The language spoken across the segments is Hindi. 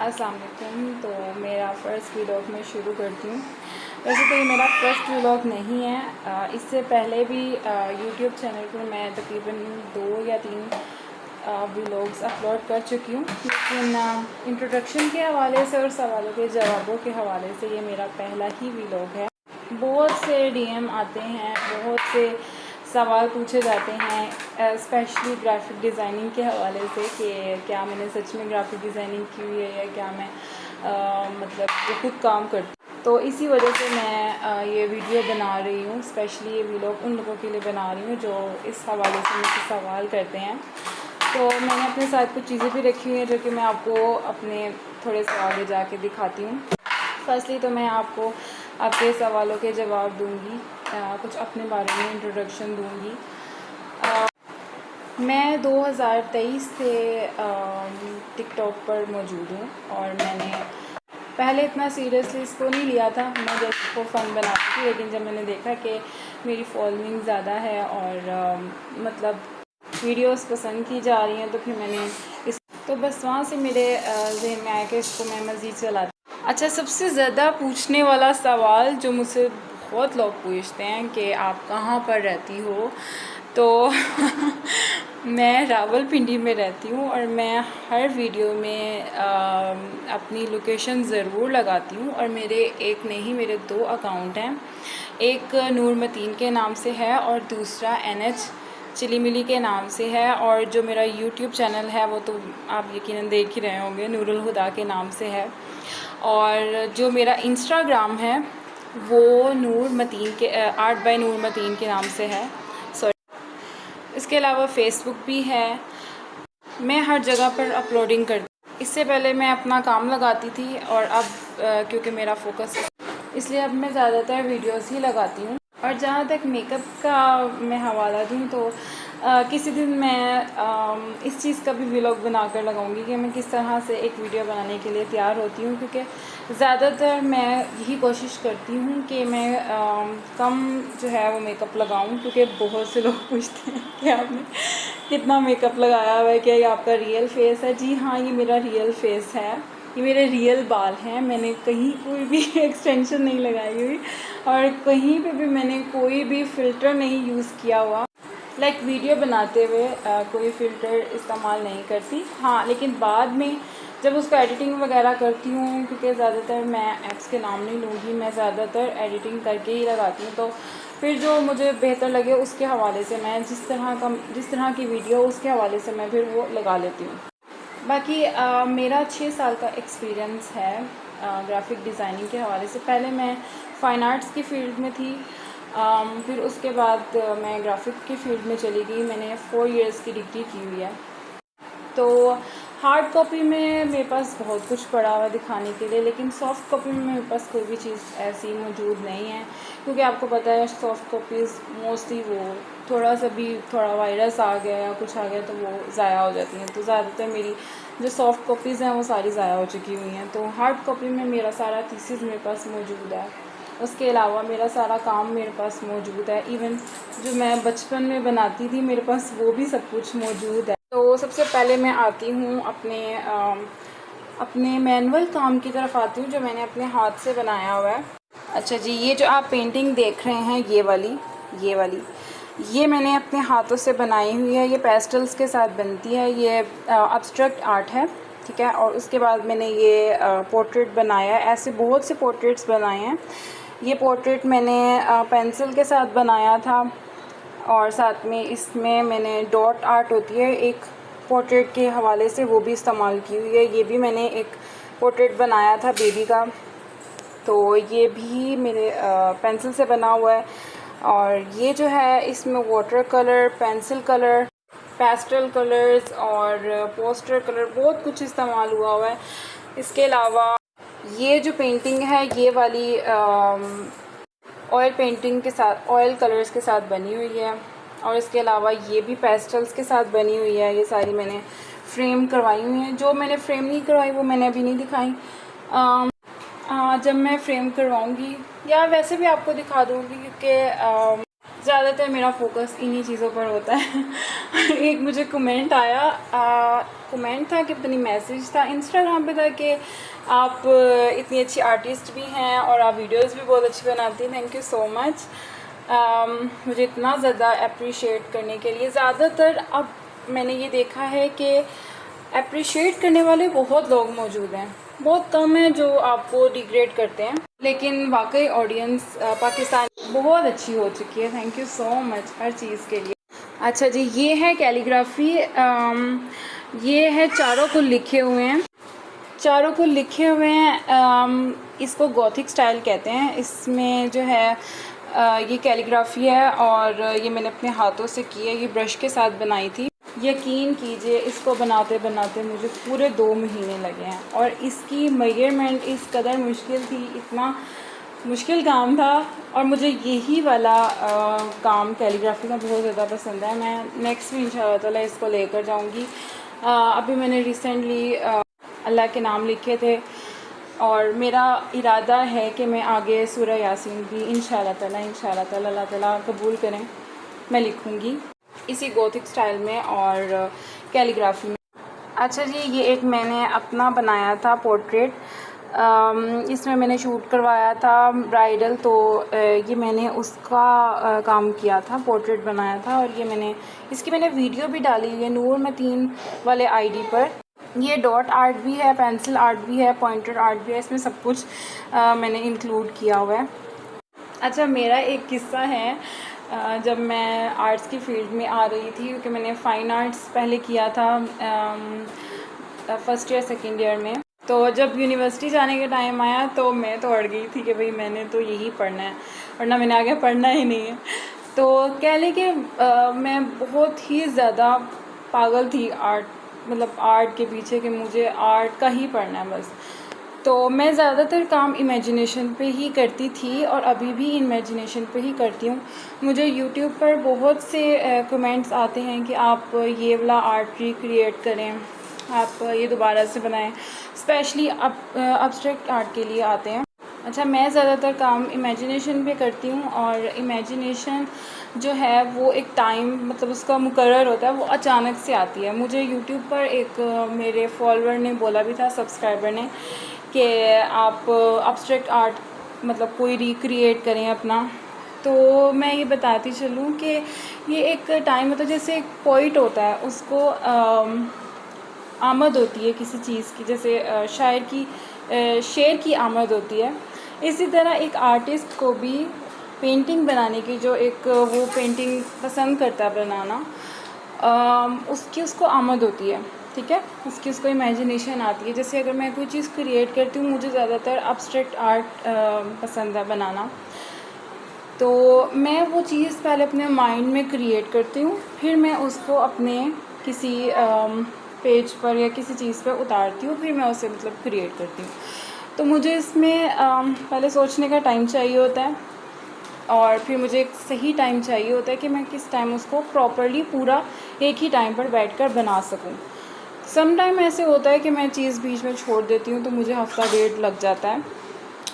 अस्सलाम वालेकुम। तो मेरा फ़र्स्ट व्लॉग मैं शुरू करती हूँ। वैसे तो ये मेरा फ़र्स्ट व्लॉग नहीं है, इससे पहले भी यूट्यूब चैनल पर मैं तकरीबन 2 या 3 व्लॉग्स अपलोड कर चुकी हूँ, लेकिन इंट्रोडक्शन के हवाले से और सवालों के जवाबों के हवाले से ये मेरा पहला ही व्लॉग है। बहुत से डीएम आते हैं, बहुत से सवाल पूछे जाते हैं, स्पेशली ग्राफिक डिज़ाइनिंग के हवाले से कि क्या मैंने सच में ग्राफिक डिज़ाइनिंग की हुई है या क्या मैं मतलब वो खुद काम करती। तो इसी वजह से मैं ये वीडियो बना रही हूँ, स्पेशली ये व्लॉग उन लोगों के लिए बना रही हूँ जो इस हवाले से मुझसे सवाल करते हैं। तो मैंने अपने साथ कुछ चीज़ें भी रखी हुई हैं जो कि मैं आपको अपने थोड़े से आगे जाके दिखाती हूँ। फर्स्टली तो मैं आपको आपके सवालों के जवाब दूंगी, कुछ अपने बारे में इंट्रोडक्शन दूंगी। मैं 2023 से टिकटॉक पर मौजूद हूँ और मैंने पहले इतना सीरियसली इसको नहीं लिया था, मैं जस्ट इसको फ़न बनाती थी। लेकिन जब मैंने देखा कि मेरी फॉलोइंग ज़्यादा है और मतलब वीडियोस पसंद की जा रही हैं, तो फिर मैंने इस तो बस वहाँ से मेरे जहन में आया कि इसको मैं मज़ीद चलाती। अच्छा, सबसे ज़्यादा पूछने वाला सवाल जो मुझसे बहुत लोग पूछते हैं कि आप कहाँ पर रहती हो, तो मैं रावलपिंडी में रहती हूँ और मैं हर वीडियो में अपनी लोकेशन ज़रूर लगाती हूँ। और मेरे एक नहीं, मेरे 2 अकाउंट हैं। एक नूर मतीन के नाम से है और दूसरा NH चिली मिली के नाम से है। और जो मेरा यूट्यूब चैनल है वो तो आप यकीनन देख ही रहे होंगे, नूरुल हुदा के नाम से है। और जो मेरा इंस्टाग्राम है वो नूर मतीन के आर्ट बाय नूर मतीन के नाम से है। सॉरी, इसके अलावा फेसबुक भी है। मैं हर जगह पर अपलोडिंग करती। इससे पहले मैं अपना काम लगाती थी और अब क्योंकि मेरा फोकस, इसलिए अब मैं ज़्यादातर वीडियोस ही लगाती हूँ। और जहाँ तक मेकअप का मैं हवाला दूँ तो किसी दिन मैं इस चीज़ का भी व्लॉग बनाकर लगाऊंगी कि मैं किस तरह से एक वीडियो बनाने के लिए तैयार होती हूँ, क्योंकि ज़्यादातर मैं यही कोशिश करती हूँ कि मैं कम जो है वो मेकअप लगाऊँ, क्योंकि बहुत से लोग पूछते हैं कि आपने कितना मेकअप लगाया हुआ है, क्या ये आपका रियल फेस है। जी हाँ, ये मेरा रियल फेस है, ये मेरे रियल बाल हैं। मैंने कहीं कोई भी एक्सटेंशन नहीं लगाई हुई और कहीं पे भी मैंने कोई भी फ़िल्टर नहीं यूज़ किया हुआ। वीडियो बनाते हुए कोई फ़िल्टर इस्तेमाल नहीं करती। हाँ, लेकिन बाद में जब उसको एडिटिंग वगैरह करती हूँ, क्योंकि ज़्यादातर मैं ऐप्स के नाम नहीं लूँगी, मैं ज़्यादातर एडिटिंग करके ही लगाती हूँ। तो फिर जो मुझे बेहतर लगे उसके हवाले से मैं जिस तरह की वीडियो उसके हवाले से मैं फिर वो लगा लेती हूँ। बाकी मेरा 6 साल का एक्सपीरियंस है ग्राफिक डिज़ाइनिंग के हवाले से। पहले मैं फ़ाइन आर्ट्स की फ़ील्ड में थी, फिर उसके बाद मैं ग्राफिक की फ़ील्ड में चली गई। मैंने 4 इयर्स की डिग्री की हुई है। तो हार्ड कॉपी में मेरे पास बहुत कुछ पड़ा हुआ दिखाने के लिए, लेकिन सॉफ़्ट कॉपी में मेरे पास कोई भी चीज़ ऐसी मौजूद नहीं है, क्योंकि आपको पता है सॉफ़्ट कॉपीज़ मोस्टली वो थोड़ा वायरस आ गया या कुछ आ गया तो वो ज़ाया हो जाती हैं। तो ज़्यादातर मेरी जो सॉफ़्ट कॉपीज़ हैं वो सारी ज़ाया हो चुकी हुई हैं। तो हार्ड कॉपी में मेरा सारा थीसिस मेरे पास मौजूद है। उसके अलावा मेरा सारा काम मेरे पास मौजूद है। इवन जो मैं बचपन में बनाती थी मेरे पास वो भी सब कुछ मौजूद है। तो सबसे पहले मैं आती हूँ अपने मैनुअल काम की तरफ आती हूँ जो मैंने अपने हाथ से बनाया हुआ है। अच्छा जी, ये जो आप पेंटिंग देख रहे हैं ये मैंने अपने हाथों से बनाई हुई है। ये पेस्टल्स के साथ बनती है, ये एब्स्ट्रैक्ट आर्ट है, ठीक है। और उसके बाद मैंने ये पोर्ट्रेट बनाया है। ऐसे बहुत से पोर्ट्रेट्स बनाए हैं। ये पोर्ट्रेट मैंने पेंसिल के साथ बनाया था और साथ में इसमें मैंने डॉट आर्ट होती है एक पोर्ट्रेट के हवाले से, वो भी इस्तेमाल की हुई है। ये भी मैंने एक पोर्ट्रेट बनाया था बेबी का, तो ये भी मेरे पेंसिल से बना हुआ है। और ये जो है इसमें water colour, pencil colour, pastel colours और पोस्टर कलर बहुत कुछ इस्तेमाल हुआ है। इसके अलावा ये जो पेंटिंग है ये वाली ऑयल पेंटिंग के साथ, ऑयल कलर्स के साथ बनी हुई है। और इसके अलावा ये भी पेस्टल्स के साथ बनी हुई है। ये सारी मैंने फ्रेम करवाई हुई हैं। जो मैंने फ्रेम नहीं करवाई वो मैंने अभी नहीं दिखाई। जब मैं फ्रेम करवाऊंगी या वैसे भी आपको दिखा दूंगी, क्योंकि ज़्यादातर मेरा फोकस इन्हीं चीज़ों पर होता है। एक मुझे कमेंट आया, कमेंट था कि पता मैसेज था इंस्टाग्राम पे था कि आप इतनी अच्छी आर्टिस्ट भी हैं और आप वीडियोस भी बहुत अच्छी बनाती हैं, थैंक यू सो मच। मुझे इतना ज़्यादा अप्रिशिएट करने के लिए। ज़्यादातर अब मैंने ये देखा है कि अप्रिशिएट करने वाले बहुत लोग मौजूद हैं, बहुत कम है जो आपको डिग्रेड करते हैं, लेकिन वाकई ऑडियंस पाकिस्तान बहुत अच्छी हो चुकी है। थैंक यू सो मच हर चीज़ के लिए। अच्छा जी, ये है कैलीग्राफी, ये है चारों को लिखे हुए हैं, चारों को लिखे हुए हैं। इसको गॉथिक स्टाइल कहते हैं। इसमें जो है ये कैलीग्राफी है और ये मैंने अपने हाथों से की है, ये ब्रश के साथ बनाई थी। यकीन कीजिए इसको बनाते बनाते मुझे पूरे 2 महीने लगे हैं और इसकी मेजरमेंट इस कदर मुश्किल थी, इतना मुश्किल काम था। और मुझे यही वाला काम कैलीग्राफी का बहुत ज़्यादा पसंद है। मैं नेक्स्ट में इंशाल्लाह ताला इसको लेकर जाऊंगी। अभी मैंने रिसेंटली अल्लाह के नाम लिखे थे और मेरा इरादा है कि मैं आगे सूरह यासीन भी इंशाल्लाह ताला अल्लाह ताला कबूल करें मैं लिखूंगी इसी गॉथिक स्टाइल में और कैलीग्राफी में। अच्छा जी, ये एक मैंने अपना बनाया था पोर्ट्रेट, इसमें मैंने शूट करवाया था ब्राइडल, तो ये मैंने उसका काम किया था, पोर्ट्रेट बनाया था और ये इसकी मैंने वीडियो भी डाली हुई है नूर मतीन वाले आईडी पर। ये डॉट आर्ट भी है, पेंसिल आर्ट भी है, पॉइंटर आर्ट भी है, इसमें सब कुछ मैंने इंक्लूड किया हुआ है। अच्छा, मेरा एक किस्सा है, जब मैं आर्ट्स की फील्ड में आ रही थी, क्योंकि मैंने फ़ाइन आर्ट्स पहले किया था फर्स्ट ईयर सेकेंड ईयर में, तो जब यूनिवर्सिटी जाने का टाइम आया तो मैं तो अड़ गई थी कि भाई मैंने तो यही पढ़ना है, वरना मैंने आगे पढ़ना ही नहीं है। तो कह लें कि मैं बहुत ही ज़्यादा पागल थी आर्ट के पीछे, कि मुझे आर्ट का ही पढ़ना है बस। तो मैं ज़्यादातर काम इमेजिनेशन पे ही करती थी और अभी भी इमेजिनेशन पे ही करती हूँ। मुझे यूट्यूब पर बहुत से कमेंट्स आते हैं कि आप ये वाला आर्ट रिक्रिएट करें, आप ये दोबारा से बनाएं, स्पेशली अब्स्ट्रैक्ट आर्ट के लिए आते हैं। अच्छा, मैं ज़्यादातर काम इमेजिनेशन पे करती हूँ और इमेजिनेशन जो है वो एक टाइम उसका मुकर्रर होता है, वो अचानक से आती है। मुझे यूट्यूब पर एक मेरे फॉलोअर ने बोला भी था, सब्सक्राइबर ने, कि आप अब्स्ट्रैक्ट आर्ट कोई रिक्रिएट करें अपना। तो मैं ये बताती चलूँ कि ये एक टाइम होता है, जैसे एक पोइट होता है, उसको आमद होती है किसी चीज़ की, जैसे शेर की आमद होती है। इसी तरह एक आर्टिस्ट को भी पेंटिंग बनाने की, जो एक वो पेंटिंग पसंद करता है बनाना, उसको आमद होती है, ठीक है, उसको इमेजिनेशन आती है। जैसे अगर मैं कोई चीज़ क्रिएट करती हूँ, मुझे ज़्यादातर अब्स्ट्रैक्ट आर्ट पसंद है बनाना, तो मैं वो चीज़ पहले अपने माइंड में क्रिएट करती हूँ, फिर मैं उसको अपने किसी पेज पर या किसी चीज़ पर उतारती हूँ, फिर मैं उसे क्रिएट करती हूँ। तो मुझे इसमें पहले सोचने का टाइम चाहिए होता है और फिर मुझे एक सही टाइम चाहिए होता है कि मैं किस टाइम उसको प्रॉपरली पूरा एक ही टाइम पर बैठकर बना सकूं। सम टाइम ऐसे होता है कि मैं चीज़ बीच में छोड़ देती हूँ, तो मुझे हफ्ता डेढ़ लग जाता है,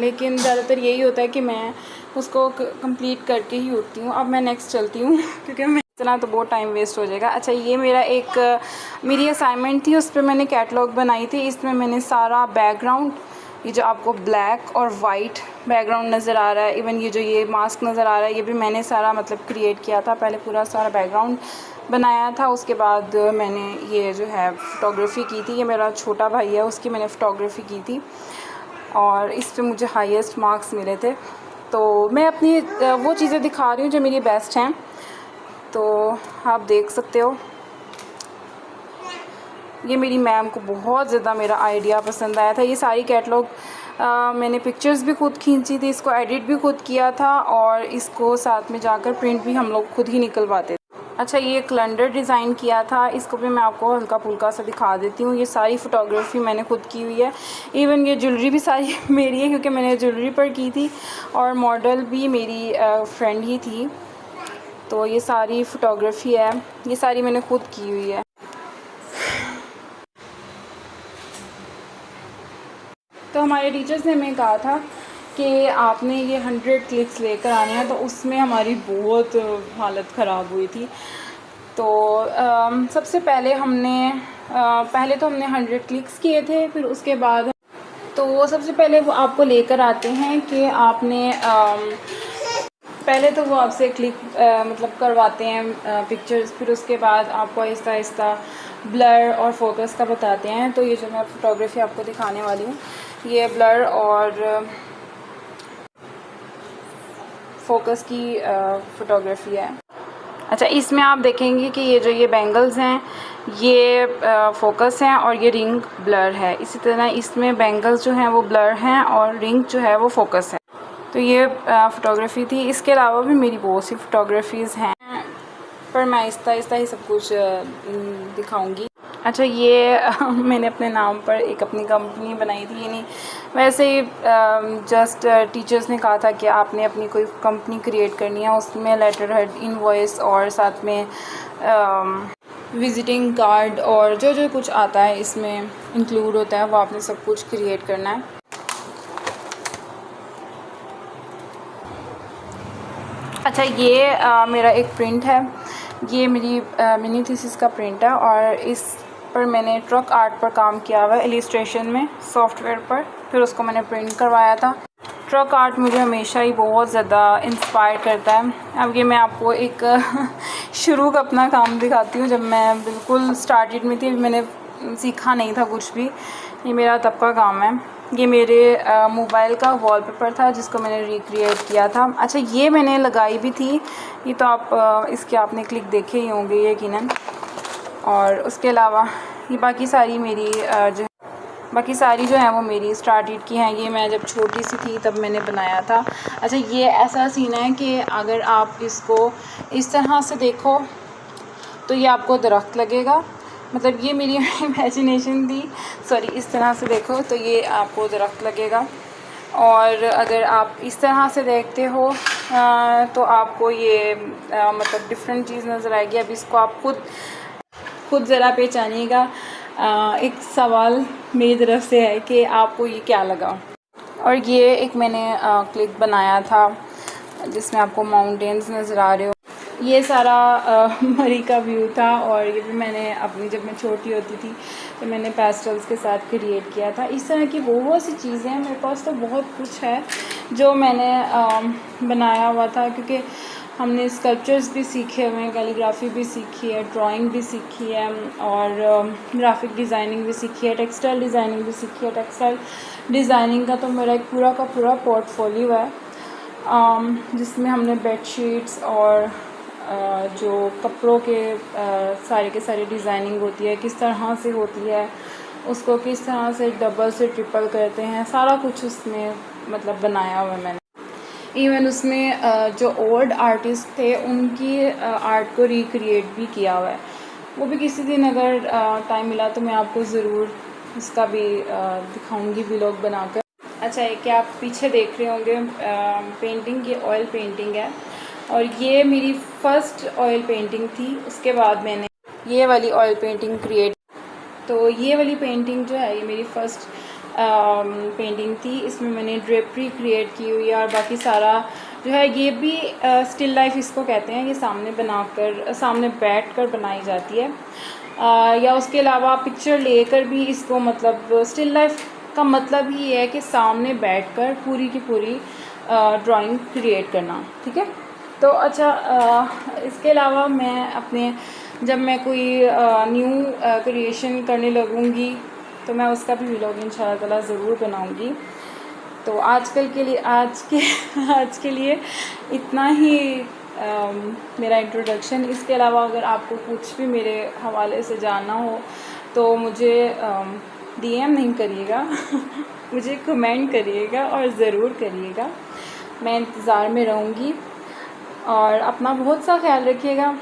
लेकिन ज़्यादातर यही होता है कि मैं उसको कंप्लीट करके ही उठती हूँ। अब मैं नेक्स्ट चलती हूँ क्योंकि मैं इतना तो बहुत टाइम वेस्ट हो जाएगा। अच्छा, ये मेरी असाइनमेंट थी, उस पर मैंने कैटलॉग बनाई थी। इसमें मैंने सारा बैकग्राउंड, ये जो आपको ब्लैक और वाइट बैकग्राउंड नज़र आ रहा है, इवन ये मास्क नज़र आ रहा है, ये भी मैंने सारा क्रिएट किया था। पहले पूरा सारा बैकग्राउंड बनाया था, उसके बाद मैंने ये जो है फ़ोटोग्राफ़ी की थी। ये मेरा छोटा भाई है, उसकी मैंने फ़ोटोग्राफ़ी की थी और इस पर मुझे हाईएस्ट मार्क्स मिले थे। तो मैं अपनी वो चीज़ें दिखा रही हूँ जो मेरी बेस्ट हैं, तो आप देख सकते हो। ये मेरी मैम को बहुत ज़्यादा मेरा आइडिया पसंद आया था। ये सारी कैटलॉग मैंने पिक्चर्स भी खुद खींची थी, इसको एडिट भी खुद किया था और इसको साथ में जाकर प्रिंट भी हम लोग खुद ही निकलवाते थे। अच्छा, ये कैलेंडर डिज़ाइन किया था, इसको भी मैं आपको हल्का फुल्का सा दिखा देती हूँ। ये सारी फ़ोटोग्राफ़ी मैंने खुद की हुई है, इवन ये ज्वेलरी भी सारी मेरी है क्योंकि मैंने ज्वेलरी पर की थी और मॉडल भी मेरी फ्रेंड ही थी। तो ये सारी फ़ोटोग्राफ़ी है, ये सारी मैंने खुद की हुई है। तो हमारे टीचर्स ने हमें कहा था कि आपने ये 100 क्लिक्स लेकर आने हैं, तो उसमें हमारी बहुत हालत ख़राब हुई थी। तो सबसे पहले तो हमने 100 क्लिक्स किए थे। फिर उसके बाद तो सबसे पहले वो आपको लेकर आते हैं कि आपने पहले तो वो आपसे क्लिक मतलब करवाते हैं पिक्चर्स। फिर उसके बाद आपको आहिस्ता आहिस्ता ब्लर और फोकस का बताते हैं। तो ये जो मैं फ़ोटोग्राफी आपको दिखाने वाली हूँ, ये ब्लर और फोकस की फ़ोटोग्राफी है। अच्छा, इसमें आप देखेंगे कि ये बैंगल्स हैं, ये फोकस हैं और ये रिंग ब्लर है। इसी तरह इसमें बैंगल्स जो हैं वो ब्लर हैं और रिंग जो है वो फोकस है। तो ये फ़ोटोग्राफी थी। इसके अलावा भी मेरी बहुत सी फ़ोटोग्राफीज़ हैं, पर मैं आहिस्ता आहिस्ता ही सब कुछ दिखाऊंगी। अच्छा, ये मैंने अपने नाम पर एक अपनी कंपनी बनाई थी। यानी वैसे ही जस्ट टीचर्स ने कहा था कि आपने अपनी कोई कंपनी क्रिएट करनी है, उसमें लेटर हेड, इनवॉइस और साथ में विज़िटिंग कार्ड और जो जो कुछ आता है इसमें इंक्लूड होता है, वो आपने सब कुछ क्रिएट करना है। अच्छा, ये मेरा एक प्रिंट है, ये मेरी मिनी थीसिस का प्रिंट है और इस पर मैंने ट्रक आर्ट पर काम किया हुआ है, इलिस्ट्रेशन में सॉफ्टवेयर पर। फिर उसको मैंने प्रिंट करवाया था। ट्रक आर्ट मुझे हमेशा ही बहुत ज़्यादा इंस्पायर करता है। अब ये मैं आपको एक शुरू का अपना काम दिखाती हूँ। जब मैं बिल्कुल स्टार्टेड में थी, मैंने सीखा नहीं था कुछ भी, ये मेरा तब का काम है। ये मेरे मोबाइल का वॉलपेपर था जिसको मैंने रिक्रिएट किया था। अच्छा, ये मैंने लगाई भी थी, ये तो आप इसके आपने क्लिक देखे ही होंगे यकीनन। और उसके अलावा ये बाकी सारी जो है वो मेरी स्टार्टेड की हैं। ये मैं जब छोटी सी थी तब मैंने बनाया था। अच्छा, ये ऐसा सीन है कि अगर आप इसको इस तरह से देखो तो ये आपको दरख्त लगेगा, मतलब ये मेरी इमेजिनेशन थी। सॉरी, इस तरह से देखो तो ये आपको दरख्त लगेगा, और अगर आप इस तरह से देखते हो तो आपको ये मतलब डिफरेंट चीज़ नज़र आएगी। अब इसको आप खुद ज़रा पहचानिएगा। एक सवाल मेरी तरफ से है कि आपको ये क्या लगा। और ये एक मैंने क्लिक बनाया था जिसमें आपको माउंटेन्स नज़र आ रहे हो। ये सारा मरी का व्यू था, और ये भी मैंने अपनी जब मैं छोटी होती थी तो मैंने पेस्टल्स के साथ क्रिएट किया था। इस तरह की बहुत सी चीज़ें हैं मेरे पास, तो बहुत कुछ है जो मैंने बनाया हुआ था, क्योंकि हमने स्कल्पचर्स भी सीखे हुए हैं, कैलीग्राफी भी सीखी है, ड्राइंग भी सीखी है, और ग्राफिक डिज़ाइनिंग भी सीखी है, टेक्सटाइल डिज़ाइनिंग भी सीखी है। टेक्सटाइल डिज़ाइनिंग का तो मेरा एक पूरा का पूरा पोर्टफोलियो है, जिसमें हमने बेडशीट्स और जो कपड़ों के सारे के सारे डिज़ाइनिंग होती है, किस तरह से होती है, उसको किस तरह से डबल से ट्रिपल करते हैं, सारा कुछ उसमें मतलब बनाया हुआ है मैंने। इवन उसमें जो ओल्ड आर्टिस्ट थे उनकी आर्ट को रिक्रिएट भी किया हुआ है। वो भी किसी दिन अगर टाइम मिला तो मैं आपको ज़रूर उसका भी दिखाऊंगी व्लॉग बनाकर। अच्छा, एक क्या आप पीछे देख रहे होंगे पेंटिंग, ये ऑयल पेंटिंग है, और ये मेरी फ़र्स्ट ऑयल पेंटिंग थी। उसके बाद मैंने ये वाली ऑयल पेंटिंग क्रिएट, तो ये वाली पेंटिंग जो है ये मेरी फ़र्स्ट पेंटिंग थी। इसमें मैंने ड्रेपरी क्रिएट की हुई है, और बाकी सारा जो है ये भी स्टिल लाइफ इसको कहते हैं। ये सामने बैठ कर बनाई जाती है, या उसके अलावा पिक्चर लेकर भी इसको, मतलब स्टिल लाइफ का मतलब ही है कि सामने बैठकर पूरी की पूरी ड्राइंग क्रिएट करना, ठीक है। तो अच्छा, इसके अलावा जब मैं कोई न्यू क्रिएशन करने लगूँगी तो मैं उसका भी व्लॉग इंशाल्लाह ताला ज़रूर बनाऊँगी। तो आज के लिए इतना ही मेरा इंट्रोडक्शन। इसके अलावा अगर आपको कुछ भी मेरे हवाले से जानना हो तो मुझे DM नहीं करिएगा मुझे कमेंट करिएगा, और ज़रूर करिएगा। मैं इंतज़ार में रहूँगी, और अपना बहुत सा ख्याल रखिएगा।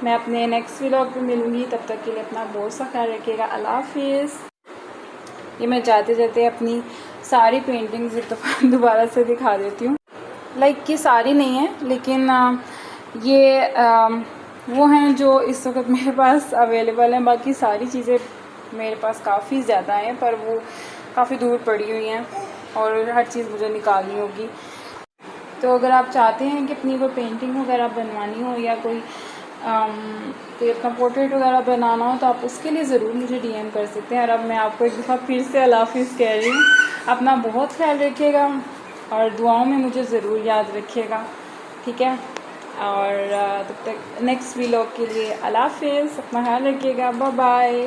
मैं अपने नेक्स्ट व्लॉग पे मिलूँगी, तब तक के लिए अपना बहुत सा ख्याल रखिएगा। अल्लाह हाफिज़। ये मैं जाते जाते अपनी सारी पेंटिंग्स एक दफ़ा दोबारा से दिखा देती हूँ। लाइक कि सारी नहीं है, लेकिन ये वो हैं जो इस वक्त मेरे पास अवेलेबल हैं। बाकी सारी चीज़ें मेरे पास काफ़ी ज़्यादा हैं, पर वो काफ़ी दूर पड़ी हुई हैं। और हर चीज़ मुझे निकालनी होगी। तो अगर आप चाहते हैं कि अपनी कोई पेंटिंग वगैरह बनवानी हो या कोई अपना पोर्ट्रेट वगैरह बनाना हो तो आप उसके लिए ज़रूर मुझे DM कर सकते हैं। और अब मैं आपको एक दफ़ा फिर से अल्लाह हाफ़िज़ कह रही हूँ। अपना बहुत ख्याल रखिएगा और दुआओं में मुझे ज़रूर याद रखिएगा, ठीक है। और तब तक नेक्स्ट व्लॉग के लिए अल्लाह हाफ़िज़, अपना ख्याल रखिएगा, बाय बाय।